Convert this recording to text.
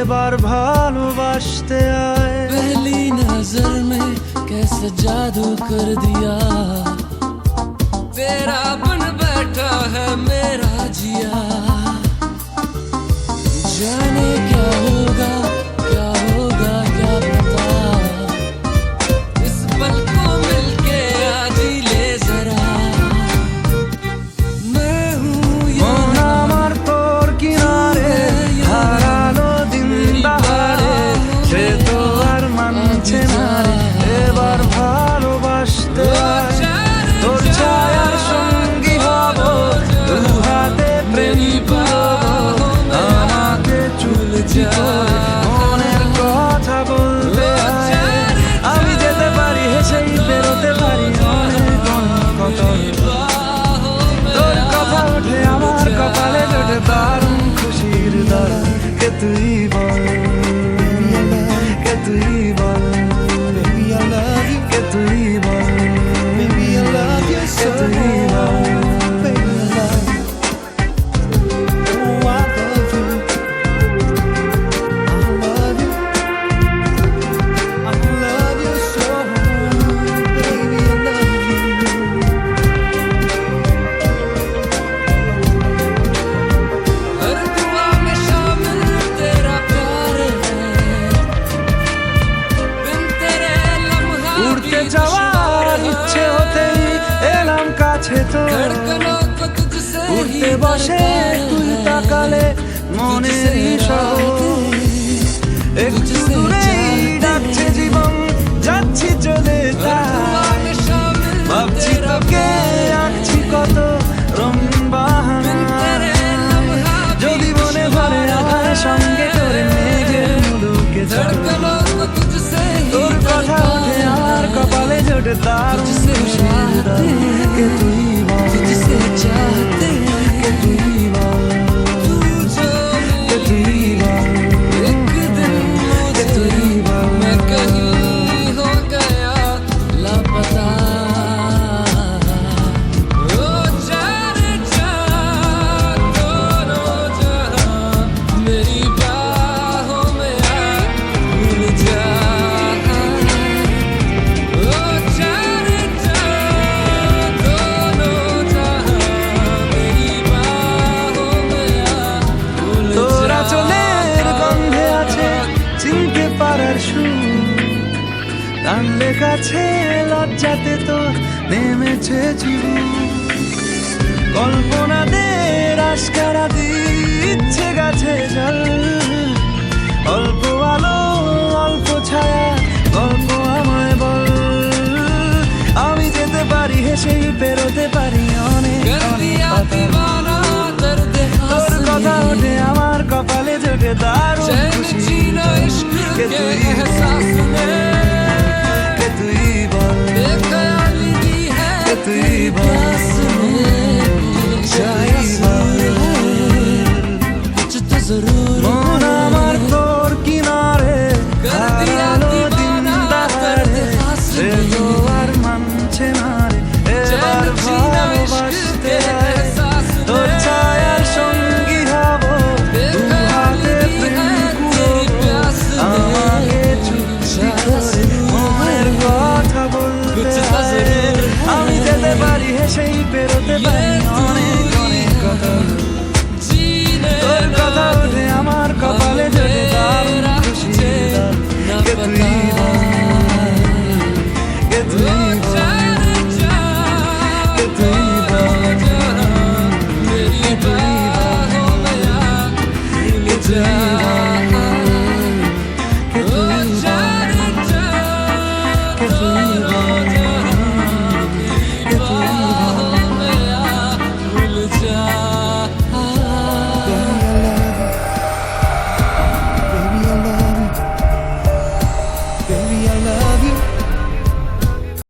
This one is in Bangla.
এবার ভালোবাসতে আয়। पहली नजर में कैसा जादू कर दिया, तेरा बन बैठा है मेरा जिया। जाने क्या होगा क्या होगा क्या पता, इस पल को मिलके आज ही ले जरा। मैं हूँ মন আমার তোর কিনারে, হারালো দিন দাহারে, সে তো আর মানছে না রে। এবার ভালোবাসতে আয়। তোর ছায়ার সঙ্গী হব, দু হাতে প্রেম করব, আমাকে চুলছি করে মনের কথা বলতে আয়। আমি যেতে পারি হেসেই বেরোতে পারি অনেক কত, তোর কথা ওঠে আমার কপালে জোটে দারুণ খুশির দ্বারা। কে তুই বল, কে তুই বল, কে তুই বল, কে তুই বল। हर दुआ में शामिल तेरा प्यार है, बिन तेरे लम्हा উড়তে যাওয়ার ইচ্ছে হতেই এলাম কাছে তো, धड़कनों को तुझसे ही উঠতে বসে তুই তাকালে মনের শহর। একটু দূরেই ডাকছে জীবন, যাচ্ছি চলে তাই। ভাবছি তোকে আঁকছি কত রঙিন বাহানা, যদি মনে পড়ে আমার সঙ্গে করে মেঘের মুলুকে চল। धड़कनों को तुझसे ही তোর কথা ওঠে আমার কপালে জোটে দারুণ খুশির দ্বার। কে তুই বল, तुझसे चाहते हैं কে তুই বল, तू जो কে तुई बल, एक दिन কে তুই বল। मैं कहीं हो गया लापता। ओ जाने जा दोनों जहां, मेरी बाहों में आ भूल जा। ओ जाने जा दोनों जहां, मेरी बाहों में आ भूल তোরা जा। চলের গন্ধে আছে চিনতে পারার সুর, টানলে কাছে লজ্জাতে তোর নেমেছে জীবন। কল্পনাদের আশকারা দিচ্ছে গাছে জল, অল্প আলো অল্প ছায়া গল্প আমায় বল। আমি যেতে পারি হেসেই বেরোতে পারি অনেক कर অনেক दिया কথা। दीवाना दर्द তোর কথা ওঠে আমার কপালে জোটে দারুণ चैन খুশির जीना দ্বার। इश्क কে के তুই एहसास ने, কে তুই বল, बेख्याली दी है কে তুই तेरी বল, प्यास ने। চাই বল। कुछ तो जरूर মন আমার তোর কিনারে, कर दिया হারালো দিন दीवाना দাহারে, दर्द खास সে তো ने। আর মানছে না রে। এবার चैन जीना इश्क ভালোবাসতে के আয়। एहसास তোর ने, ছায়ার সঙ্গী হব, দু হাতে बेख्याली दी প্রেম है तेरी কুড়োবো, प्यास আমাকে ने। চুপটি করে মনের কথা বলতে कुछ तो আয়। जरूर আমি যেতে পারি হেসেই বেরোতে পারি